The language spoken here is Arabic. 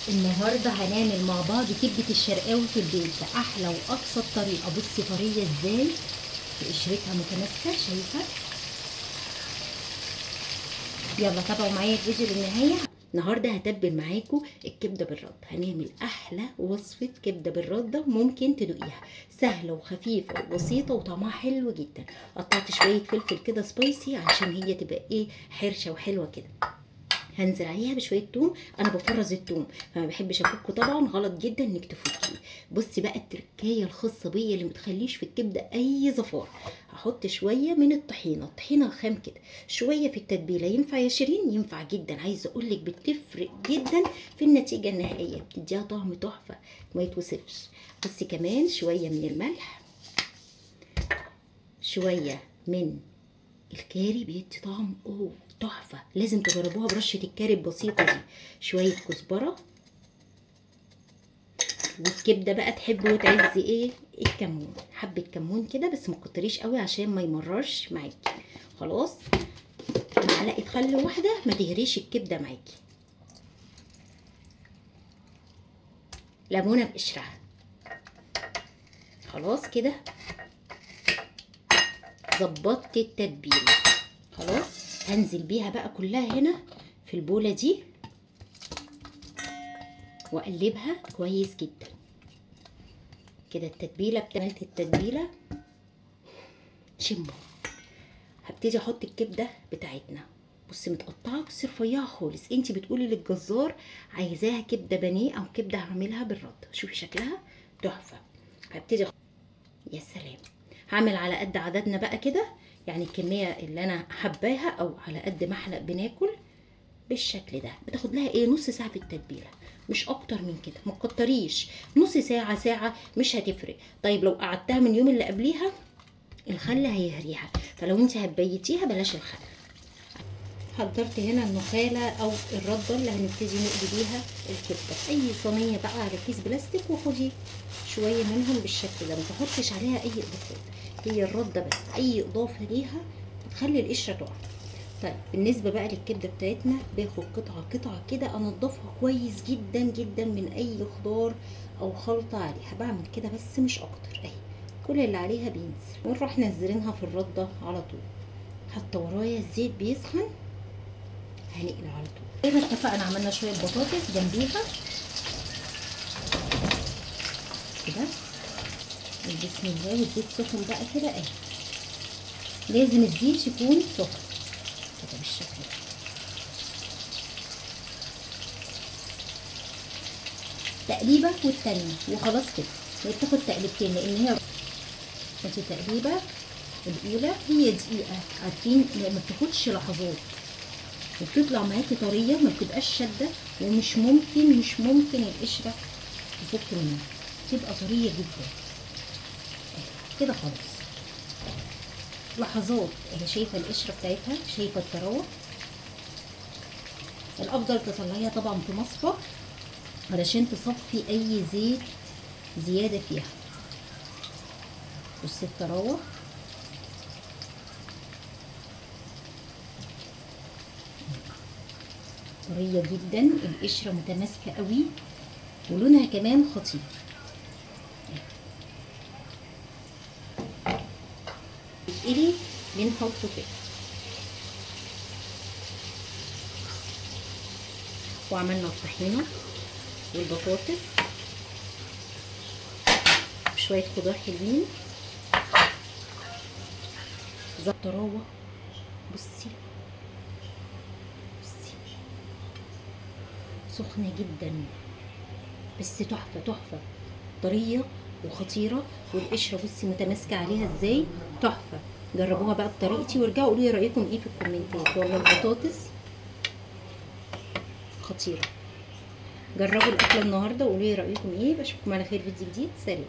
النهارده هنعمل مع بعض كبده الشرقاوي في البيت باحلى وابسط طريقه. بصي طريه ازاي وقشرتها متماسكه، شايفه؟ يلا تابعوا معايا الفيديو للنهايه. النهارده هتبل معاكم الكبده بالرده. هنعمل احلى وصفه كبده بالرده ممكن تدوقيها، سهله وخفيفه وبسيطه وطعمها حلو جدا. قطعت شويه فلفل كده سبايسي عشان هي تبقى حرشه وحلوه كده. هنزل عليها بشويه توم. انا بفرز التوم فما بحبش افكه طبعا، غلط جدا انك تفكيه. بصي بقى التركايه الخاصه بيا اللي متخليش في الكبده اي زفار. هحط شويه من الطحينه خام كده، شويه في التتبيله. ينفع يا شيرين؟ ينفع جدا. عايزه اقول لك بتفرق جدا في النتيجه النهائيه، بتديها طعم تحفه ما يتوصفش. بصي كمان شويه من الملح، شويه من الكاري بيدي طعم تحفه. لازم تجربوها برشه الكاري البسيطه دي. شويه كزبره، والكبده بقى تحب وتعز الكمون. حبه كمون كده بس ما تكتريش قوي عشان ما يمررش معاكي. خلاص، معلقه خل واحده ما تهريش الكبده معاكي. ليمونه بقشرها. خلاص كده ظبطت التتبيله. خلاص هنزل بيها بقى كلها هنا في البوله دي واقلبها كويس جدا كده. التتبيله بتاعت التتبيله شموا. هبتدي احط الكبده بتاعتنا. بصي متقطعه، بصي رفيعه خالص. انت بتقولي للجزار عايزاها كبده بانيه او كبده هعملها بالرده. شوفي شكلها تحفه. هبتدي يا سلام. هعمل على قد عددنا بقى كده، يعني الكميه اللي انا حباها او على قد ما احنا بناكل بالشكل ده. بتاخد لها نص ساعه في التتبيله، مش اكتر من كده. ما تكتريش، نص ساعه ساعه مش هتفرق. طيب لو قعدتها من يوم اللي قبليها الخل هيهريها، فلو انت هتبيتيها بلاش الخل. حضرت هنا النخاله او الرده اللي هنبتدي نقلي بيها الكبده في اي صينيه بقى على كيس بلاستيك، وخدي شويه منهم بالشكل ده. ما تحطش عليها اي اضافات، هي الرده بس. اي اضافه ليها تخلي القشره تقع. طيب بالنسبه بقى للكبده بتاعتنا، باخد قطعه قطعه كده انضفها كويس جدا جدا من اي خضار او خلطه عليها. بعمل كده بس مش اكتر. اهي كل اللي عليها بينزل ونروح نزلينها في الرده على طول. حتى ورايا الزيت بيسخن، هنقلي على طول. زي ما اتفقنا عملنا شويه بطاطس جنبيها كده. بسم الله. والزيت سخن بقى كده. اهي لازم الزيت يكون سخن كده بالشكل ده. تقليبه والتانيه وخلاص كده. هي بتاخد تقليبتين لان هي التقليبه الاولى هي دقيقه، عارفين؟ ما بتاخدش لحظات وبتطلع معاكي طريه، ما بتبقاش شاده، ومش ممكن القشره تفك منها، تبقى طريه جدا كده. خلاص لحظات اهي. شايفه القشره بتاعتها، شايفه الطراوه. الافضل تطلعيها طبعا في مصفى علشان تصفي اي زيت زياده فيها. بصي الطراوه طريه جدا، القشره متماسكه قوي، ولونها كمان خطير. بتقلي بنحطه كده. وعملنا الطحينه والبطاطس وشويه خضار حلوين. طراوه. بصي سخنه جدا بس تحفه تحفه، طريه وخطيره. والقشره بصي متماسكه عليها ازاي، تحفه. جربوها بقى بطريقتي وارجعوا قولوا لي رايكم ايه في الكومنتات. والله البطاطس خطيره. جربوا الاكله النهارده وقولوا لي رايكم ايه. بشوفكم على خير فيديو جديد. سلام.